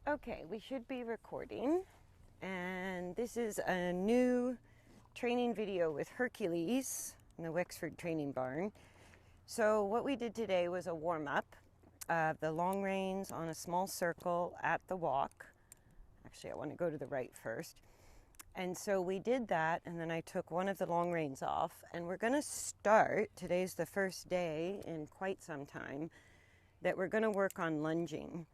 Okay, we should be recording, and this is a new training video with Hercules in the Wexford Training Barn. So what we did today was a warm-up of the long reins on a small circle at the walk. Actually, I want to go to the right first. And so we did that, and then I took one of the long reins off, and we're going to start, today's the first day in quite some time, that we're going to work on lunging.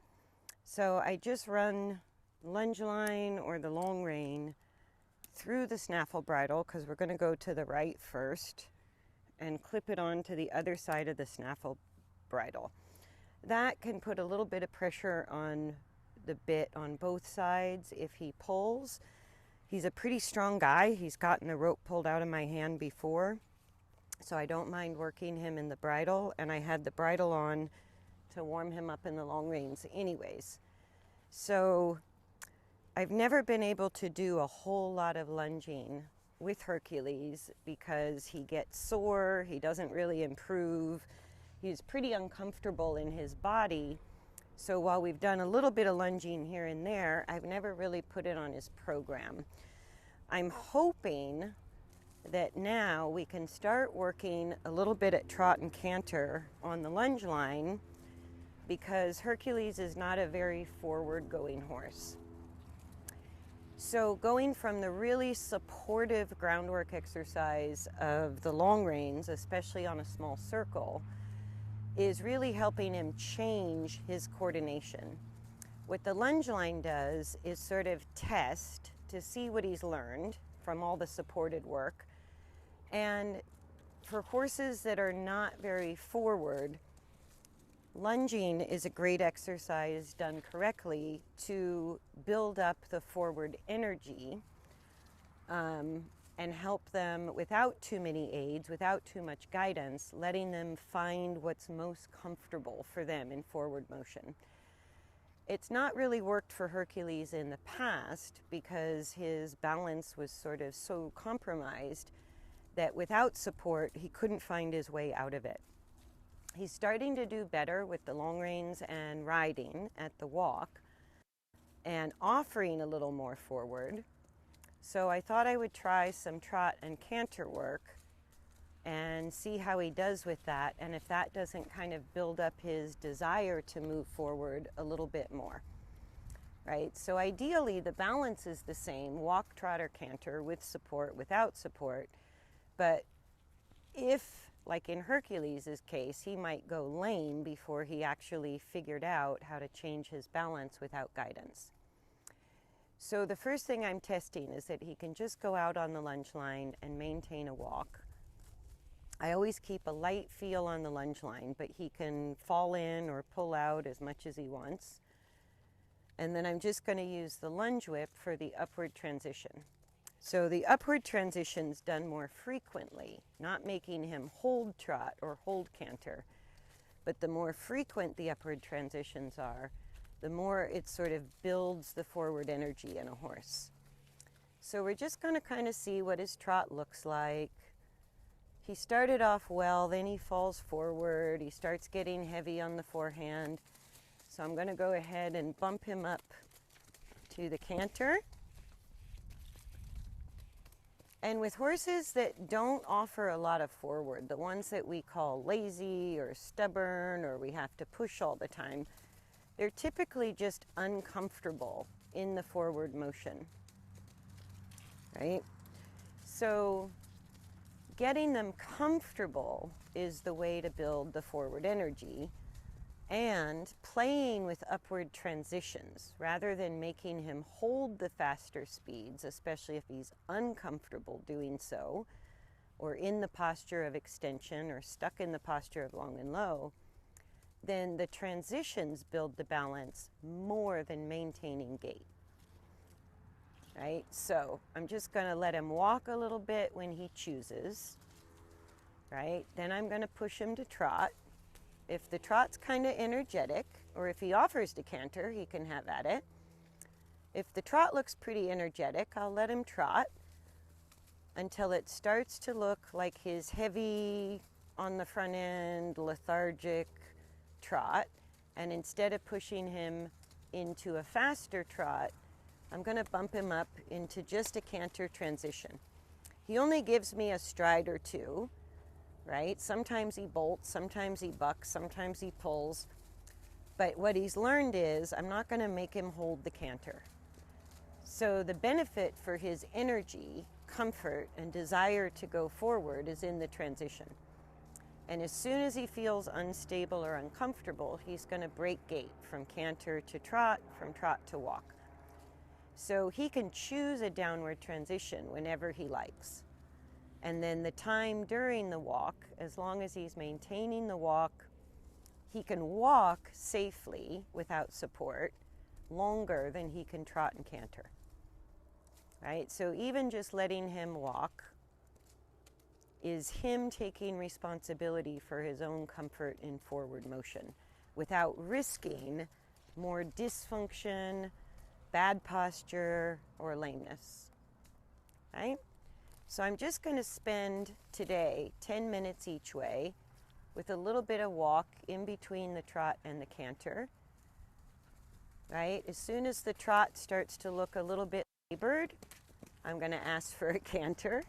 So I just run lunge line or the long rein through the snaffle bridle, because we're going to go to the right first, and clip it on to the other side of the snaffle bridle. That can put a little bit of pressure on the bit on both sides if he pulls. He's a pretty strong guy. He's gotten the rope pulled out of my hand before, so I don't mind working him in the bridle, and I had the bridle on to warm him up in the long reins anyways. So I've never been able to do a whole lot of lunging with Hercules because he gets sore, he doesn't really improve, he's pretty uncomfortable in his body. So while we've done a little bit of lunging here and there, I've never really put it on his program. I'm hoping that now we can start working a little bit at trot and canter on the lunge line, because Hercules is not a very forward-going horse. So going from the really supportive groundwork exercise of the long reins, especially on a small circle, is really helping him change his coordination. What the lunge line does is sort of test to see what he's learned from all the supported work. And for horses that are not very forward, lunging is a great exercise done correctly to build up the forward energy and help them without too many aids, without too much guidance, letting them find what's most comfortable for them in forward motion. It's not really worked for Hercules in the past because his balance was sort of so compromised that without support he couldn't find his way out of it. He's starting to do better with the long reins and riding at the walk and offering a little more forward. So I thought I would try some trot and canter work and see how he does with that, and if that doesn't kind of build up his desire to move forward a little bit more. Right? So ideally the balance is the same, walk, trot, or canter, with support, without support. But if, like in Hercules' case, he might go lame before he actually figured out how to change his balance without guidance. So the first thing I'm testing is that he can just go out on the lunge line and maintain a walk. I always keep a light feel on the lunge line, but he can fall in or pull out as much as he wants. And then I'm just going to use the lunge whip for the upward transition. So the upward transition's done more frequently, not making him hold trot or hold canter. But the more frequent the upward transitions are, the more it sort of builds the forward energy in a horse. So we're just going to kind of see what his trot looks like. He started off well, then he falls forward, he starts getting heavy on the forehand. So I'm going to go ahead and bump him up to the canter. And with horses that don't offer a lot of forward, the ones that we call lazy or stubborn or we have to push all the time, they're typically just uncomfortable in the forward motion, right? So getting them comfortable is the way to build the forward energy, and playing with upward transitions rather than making him hold the faster speeds, especially if he's uncomfortable doing so, or in the posture of extension or stuck in the posture of long and low, then the transitions build the balance more than maintaining gait. Right? So I'm just going to let him walk a little bit when he chooses. Right? Then I'm going to push him to trot. If the trot's kind of energetic, or if he offers to canter, he can have at it. If the trot looks pretty energetic, I'll let him trot until it starts to look like his heavy on the front end, lethargic trot. And instead of pushing him into a faster trot, I'm going to bump him up into just a canter transition. He only gives me a stride or two, right? Sometimes he bolts, sometimes he bucks, sometimes he pulls. But what he's learned is I'm not going to make him hold the canter. So the benefit for his energy, comfort, and desire to go forward is in the transition. And as soon as he feels unstable or uncomfortable, he's going to break gait from canter to trot, from trot to walk. So he can choose a downward transition whenever he likes. And then the time during the walk, as long as he's maintaining the walk, he can walk safely without support longer than he can trot and canter. Right? So even just letting him walk is him taking responsibility for his own comfort in forward motion without risking more dysfunction, bad posture, or lameness. Right? So I'm just going to spend today 10 minutes each way with a little bit of walk in between the trot and the canter. Right? As soon as the trot starts to look a little bit labored, I'm going to ask for a canter.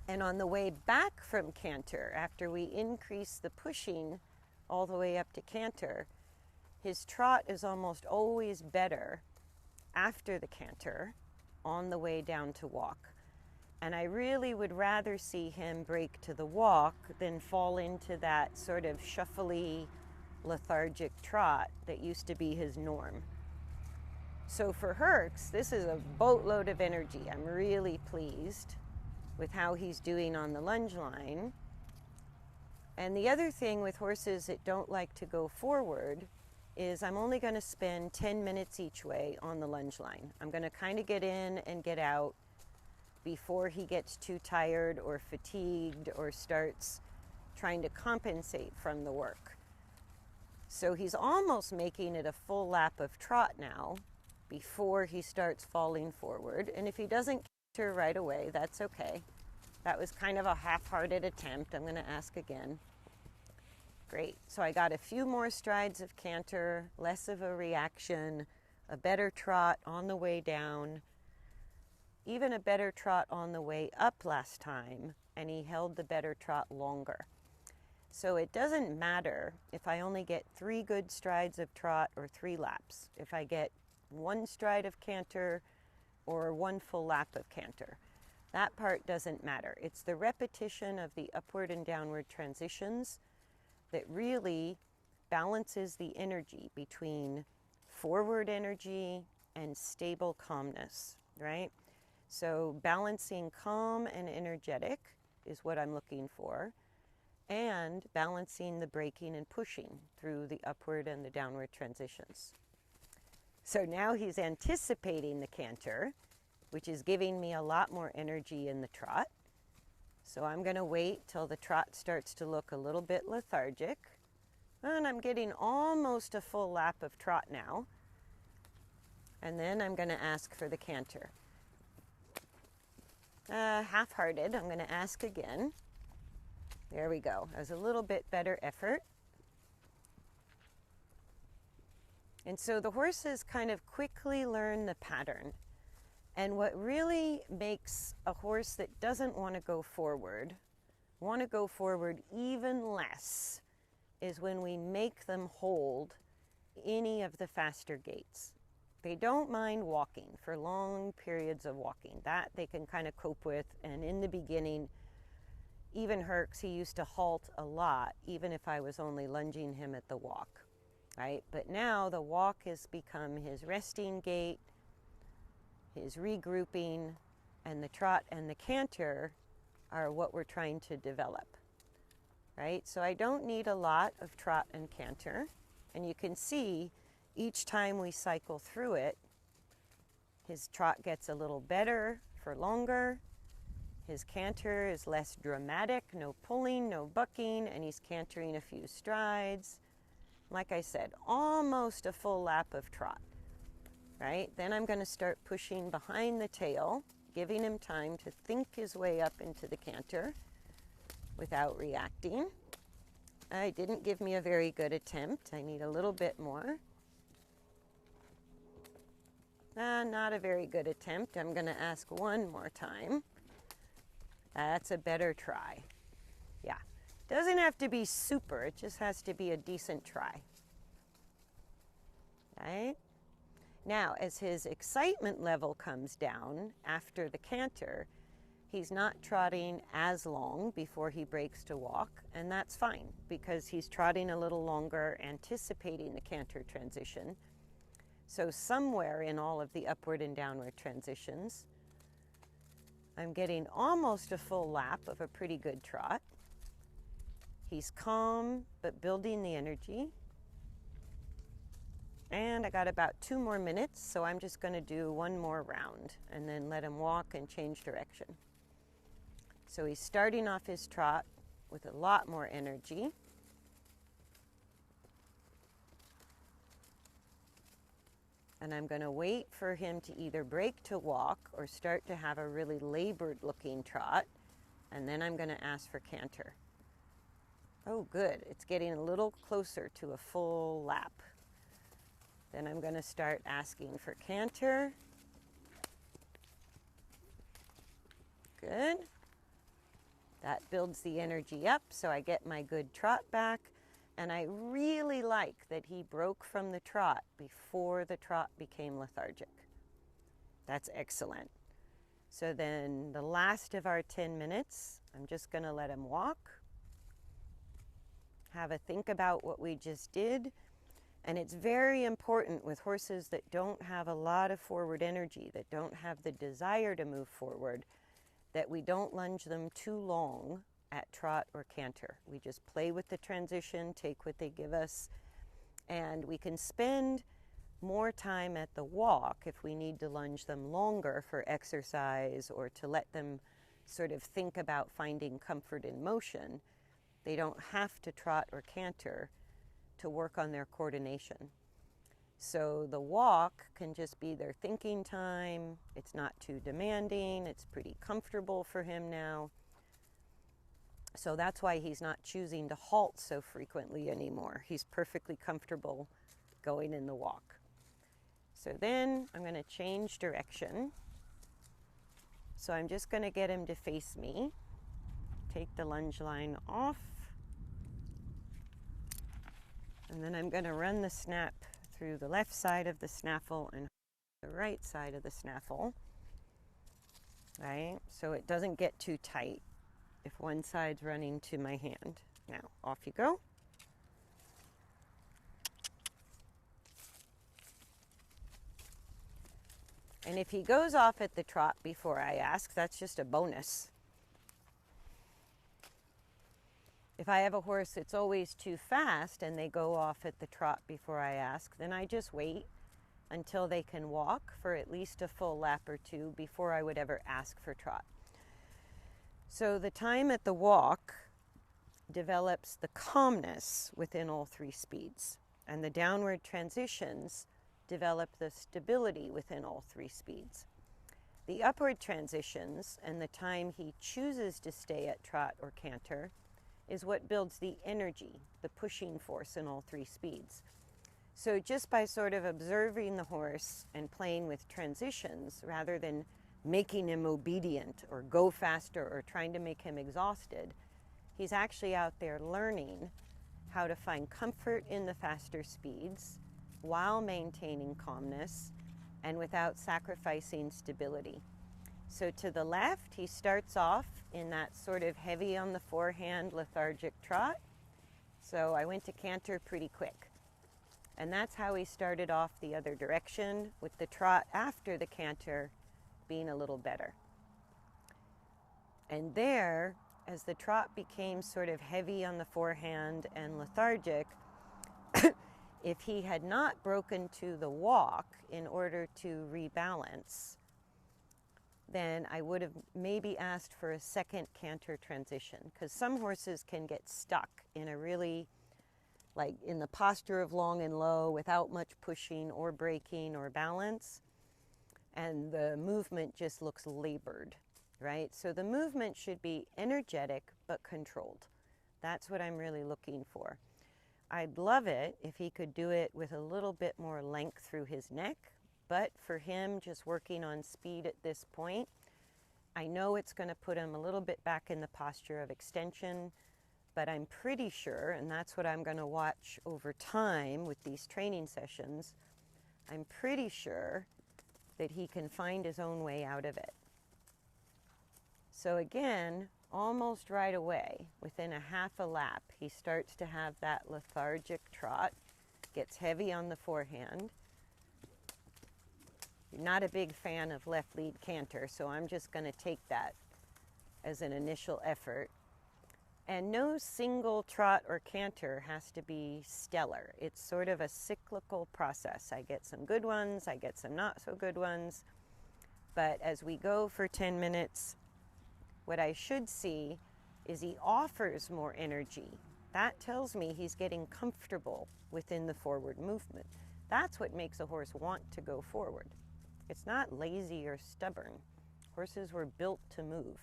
And on the way back from canter, after we increase the pushing all the way up to canter, his trot is almost always better after the canter on the way down to walk. And I really would rather see him break to the walk than fall into that sort of shuffly, lethargic trot that used to be his norm. So for Hercs, this is a boatload of energy. I'm really pleased with how he's doing on the lunge line. And the other thing with horses that don't like to go forward is I'm only going to spend 10 minutes each way on the lunge line. I'm going to kind of get in and get out before he gets too tired or fatigued or starts trying to compensate from the work. So he's almost making it a full lap of trot now before he starts falling forward. And if he doesn't canter right away, that's okay. That was kind of a half-hearted attempt. I'm going to ask again. Great. So I got a few more strides of canter, less of a reaction, a better trot on the way down, even a better trot on the way up last time, and he held the better trot longer. So it doesn't matter if I only get 3 good strides of trot or 3 laps, if I get 1 stride of canter or 1 full lap of canter. That part doesn't matter. It's the repetition of the upward and downward transitions that really balances the energy between forward energy and stable calmness, right? So balancing calm and energetic is what I'm looking for, and balancing the braking and pushing through the upward and the downward transitions. So now he's anticipating the canter, which is giving me a lot more energy in the trot. So I'm going to wait till the trot starts to look a little bit lethargic. And I'm getting almost a full lap of trot now. And then I'm going to ask for the canter. Half-hearted, I'm going to ask again. There we go. That was a little bit better effort. And so the horses kind of quickly learn the pattern. And what really makes a horse that doesn't want to go forward even less, is when we make them hold any of the faster gaits. They don't mind walking for long periods of walking. That they can kind of cope with. And in the beginning, even Hercs, he used to halt a lot, even if I was only lunging him at the walk, right? But now the walk has become his resting gait, his regrouping, and the trot and the canter are what we're trying to develop, right? So I don't need a lot of trot and canter. And you can see each time we cycle through it, his trot gets a little better for longer. His canter is less dramatic, no pulling, no bucking, and he's cantering a few strides. Like I said, almost a full lap of trot. Right? Then I'm going to start pushing behind the tail, giving him time to think his way up into the canter without reacting. I didn't give me a very good attempt. I need a little bit more. Not a very good attempt. I'm going to ask one more time. That's a better try. Yeah. Doesn't have to be super. It just has to be a decent try. Right? Now, as his excitement level comes down after the canter, he's not trotting as long before he breaks to walk, and that's fine because he's trotting a little longer, anticipating the canter transition. So somewhere in all of the upward and downward transitions, I'm getting almost a full lap of a pretty good trot. He's calm, but building the energy. And I got about 2 more minutes, so I'm just going to do one more round and then let him walk and change direction. So he's starting off his trot with a lot more energy. And I'm going to wait for him to either break to walk or start to have a really labored looking trot. And then I'm going to ask for canter. Oh, good. It's getting a little closer to a full lap. Then I'm going to start asking for canter. Good. That builds the energy up so I get my good trot back. And I really like that he broke from the trot before the trot became lethargic. That's excellent. So then the last of our 10 minutes, I'm just going to let him walk. Have a think about what we just did. And it's very important with horses that don't have a lot of forward energy, that don't have the desire to move forward, that we don't lunge them too long at trot or canter. We just play with the transition, take what they give us, and we can spend more time at the walk if we need to lunge them longer for exercise or to let them sort of think about finding comfort in motion. They don't have to trot or canter to work on their coordination. So the walk can just be their thinking time. It's not too demanding. It's pretty comfortable for him now. So that's why he's not choosing to halt so frequently anymore. He's perfectly comfortable going in the walk. So then I'm going to change direction. So I'm just going to get him to face me. Take the lunge line off. And then I'm going to run the snap through the left side of the snaffle and the right side of the snaffle. Right? So it doesn't get too tight if one side's running to my hand. Now, off you go. And if he goes off at the trot before I ask, that's just a bonus. If I have a horse that's always too fast and they go off at the trot before I ask, then I just wait until they can walk for at least a full lap or two before I would ever ask for trot. So the time at the walk develops the calmness within all 3 speeds, and the downward transitions develop the stability within all 3 speeds. The upward transitions and the time he chooses to stay at trot or canter is what builds the energy, the pushing force in all 3 speeds. So just by sort of observing the horse and playing with transitions rather than making him obedient or go faster or trying to make him exhausted, he's actually out there learning how to find comfort in the faster speeds while maintaining calmness and without sacrificing stability. So to the left, he starts off in that sort of heavy on the forehand lethargic trot. So I went to canter pretty quick. And that's how he started off the other direction, with the trot after the canter being a little better. And there, as the trot became sort of heavy on the forehand and lethargic, if he had not broken to the walk in order to rebalance, then I would have maybe asked for a second canter transition, because some horses can get stuck in a really, like in the posture of long and low without much pushing or braking or balance, and the movement just looks labored, right? So the movement should be energetic but controlled. That's what I'm really looking for. I'd love it if he could do it with a little bit more length through his neck, but for him just working on speed at this point, I know it's going to put him a little bit back in the posture of extension, but I'm pretty sure, and that's what I'm going to watch over time with these training sessions, I'm pretty sure that he can find his own way out of it. So again, almost right away, within a half a lap, he starts to have that lethargic trot, gets heavy on the forehand. You're not a big fan of left lead canter, so I'm just going to take that as an initial effort. And no single trot or canter has to be stellar. It's sort of a cyclical process. I get some good ones, I get some not so good ones, but as we go for 10 minutes, what I should see is he offers more energy. That tells me he's getting comfortable within the forward movement. That's what makes a horse want to go forward. It's not lazy or stubborn. Horses were built to move.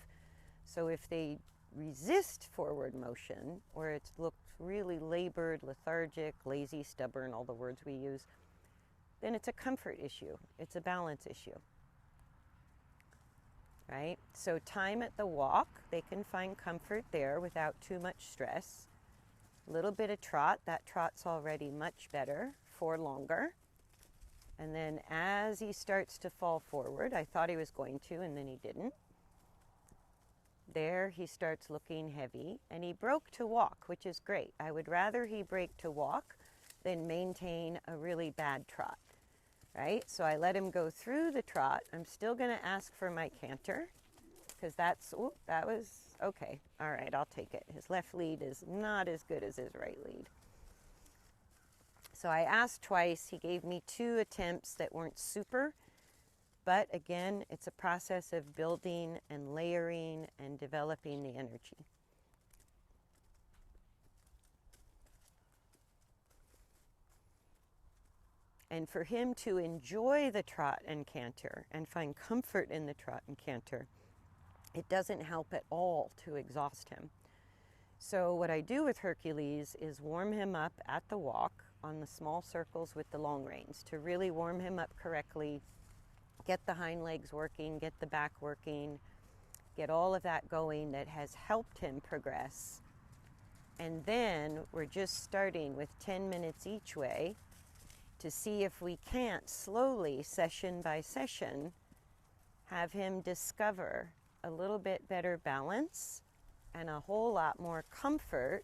So if they resist forward motion, or it looks really labored, lethargic, lazy, stubborn, all the words we use, then it's a comfort issue. It's a balance issue. Right? So time at the walk, they can find comfort there without too much stress. A little bit of trot, that trot's already much better for longer. And then as he starts to fall forward, I thought he was going to, and then he didn't. There he starts looking heavy, and he broke to walk, which is great. I would rather he break to walk than maintain a really bad trot. Right? So I let him go through the trot. I'm still going to ask for my canter because that was okay. All right, I'll take it. His left lead is not as good as his right lead. So I asked twice. He gave me 2 attempts that weren't super, but again, it's a process of building and layering and developing the energy. And for him to enjoy the trot and canter and find comfort in the trot and canter, it doesn't help at all to exhaust him. So what I do with Hercules is warm him up at the walk on the small circles with the long reins to really warm him up correctly, get the hind legs working, get the back working, get all of that going that has helped him progress. And then we're just starting with 10 minutes each way to see if we can't slowly, session by session, have him discover a little bit better balance and a whole lot more comfort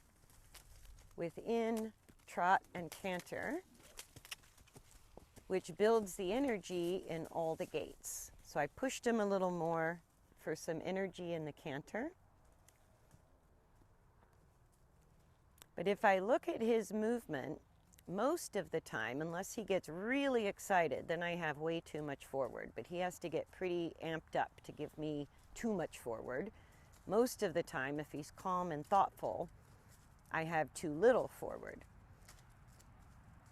within trot and canter, which builds the energy in all the gaits. So I pushed him a little more for some energy in the canter. But if I look at his movement, most of the time, unless he gets really excited, then I have way too much forward. But he has to get pretty amped up to give me too much forward. Most of the time, if he's calm and thoughtful, I have too little forward.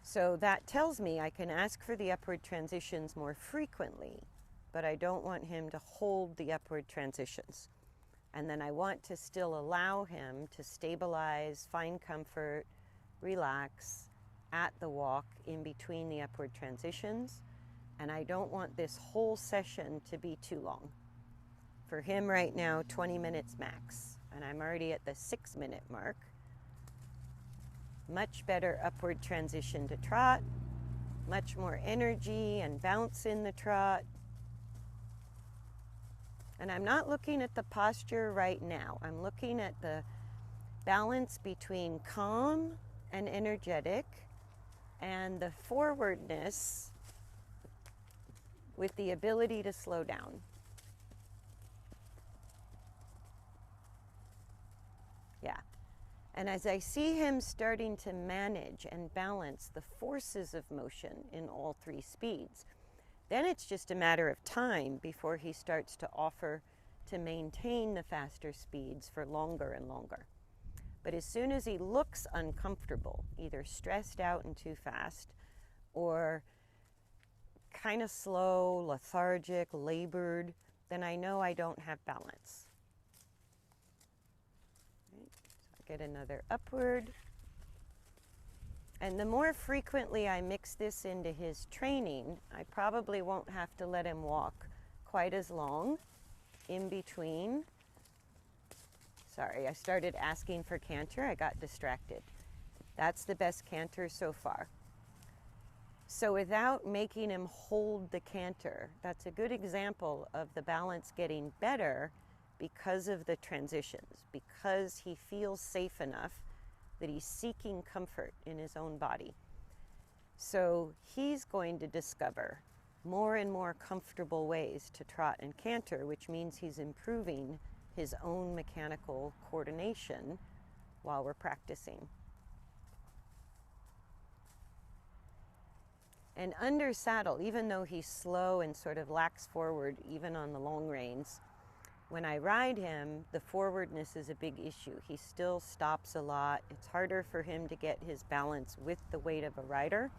So that tells me I can ask for the upward transitions more frequently, but I don't want him to hold the upward transitions. And then I want to still allow him to stabilize, find comfort, relax at the walk in between the upward transitions. And I don't want this whole session to be too long. For him right now, 20 minutes max, and I'm already at the 6-minute mark. Much better upward transition to trot, much more energy and bounce in the trot. And I'm not looking at the posture right now. I'm looking at the balance between calm and energetic and the forwardness with the ability to slow down. Yeah. And as I see him starting to manage and balance the forces of motion in all 3 speeds, then it's just a matter of time before he starts to offer to maintain the faster speeds for longer and longer. But as soon as he looks uncomfortable, either stressed out and too fast, or kind of slow, lethargic, labored, then I know I don't have balance. Right? So Get another upward. And the more frequently I mix this into his training, I probably won't have to let him walk quite as long in between. Sorry, I started asking for canter. I got distracted. That's the best canter so far. So without making him hold the canter, that's a good example of the balance getting better because of the transitions, because he feels safe enough that he's seeking comfort in his own body. So he's going to discover more and more comfortable ways to trot and canter, which means he's improving his own mechanical coordination while we're practicing. And under saddle, even though he's slow and sort of lax forward, even on the long reins, when I ride him, the forwardness is a big issue. He still stops a lot. It's harder for him to get his balance with the weight of a rider.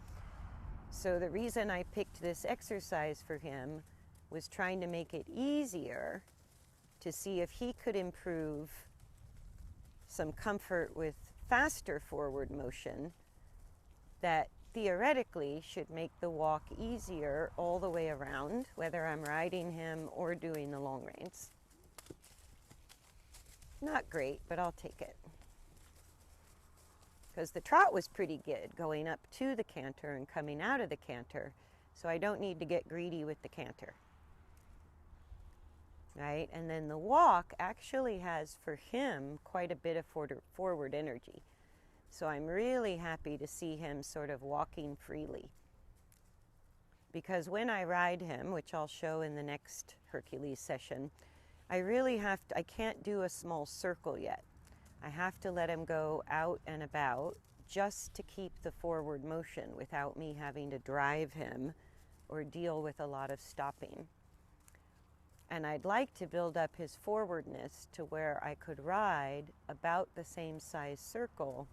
So the reason I picked this exercise for him was trying to make it easier to see if he could improve some comfort with faster forward motion that theoretically should make the walk easier all the way around, whether I'm riding him or doing the long reins. Not great, but I'll take it. Because the trot was pretty good, going up to the canter and coming out of the canter, so I don't need to get greedy with the canter. Right? And then the walk actually has, for him, quite a bit of forward energy. So I'm really happy to see him sort of walking freely. Because when I ride him, which I'll show in the next Hercules session, I can't do a small circle yet. I have to let him go out and about just to keep the forward motion without me having to drive him or deal with a lot of stopping. And I'd like to build up his forwardness to where I could ride about the same size circle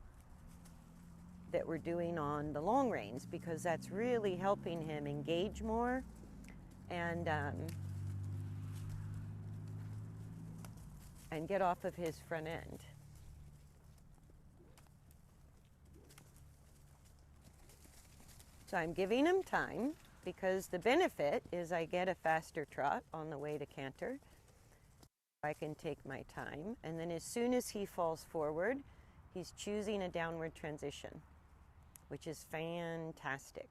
that we're doing on the long reins, because that's really helping him engage more and get off of his front end. So I'm giving him time, because the benefit is I get a faster trot on the way to canter. I can take my time, and then as soon as he falls forward, he's choosing a downward transition, which is fantastic.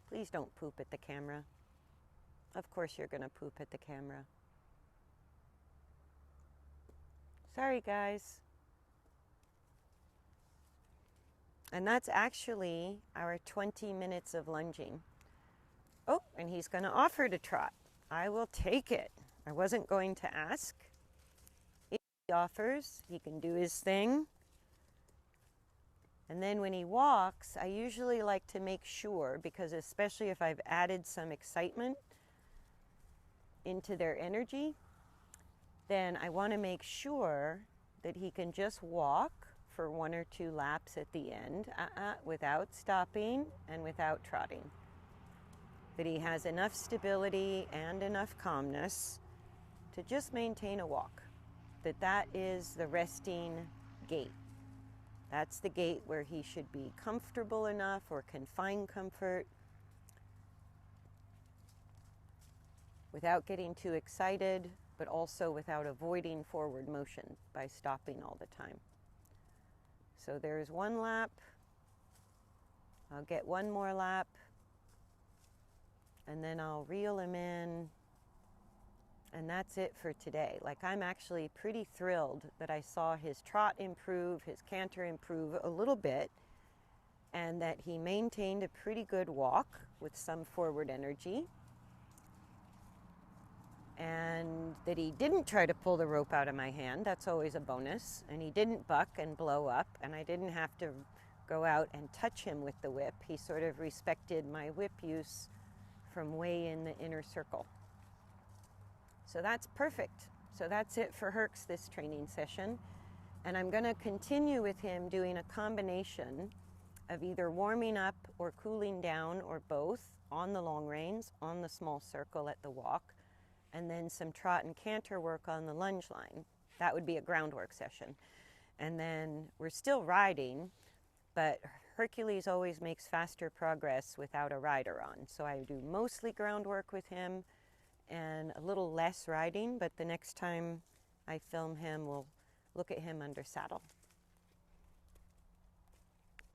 Please don't poop at the camera. Of course you're going to poop at the camera. Sorry, guys. And that's actually our 20 minutes of lunging. Oh, and he's going to offer to trot. I will take it. I wasn't going to ask. If he offers, he can do his thing. And then when he walks, I usually like to make sure, because especially if I've added some excitement into their energy, then I want to make sure that he can just walk for 1 or 2 laps at the end, without stopping and without trotting. That he has enough stability and enough calmness to just maintain a walk. That is the resting gait. That's the gait where he should be comfortable enough or can find comfort without getting too excited, but also without avoiding forward motion by stopping all the time. So there's 1 lap. I'll get 1 more lap, and then I'll reel him in, and that's it for today. Like, I'm actually pretty thrilled that I saw his trot improve, his canter improve a little bit, and that he maintained a pretty good walk with some forward energy, and that he didn't try to pull the rope out of my hand. That's always a bonus. And he didn't buck and blow up, and I didn't have to go out and touch him with the whip. He sort of respected my whip use from way in the inner circle. So that's perfect. So that's it for Hercs this training session. And I'm going to continue with him doing a combination of either warming up or cooling down, or both, on the long reins, on the small circle at the walk, and then some trot and canter work on the lunge line. That would be a groundwork session. And then we're still riding, but Hercules always makes faster progress without a rider on. So I do mostly groundwork with him and a little less riding, but the next time I film him, we'll look at him under saddle.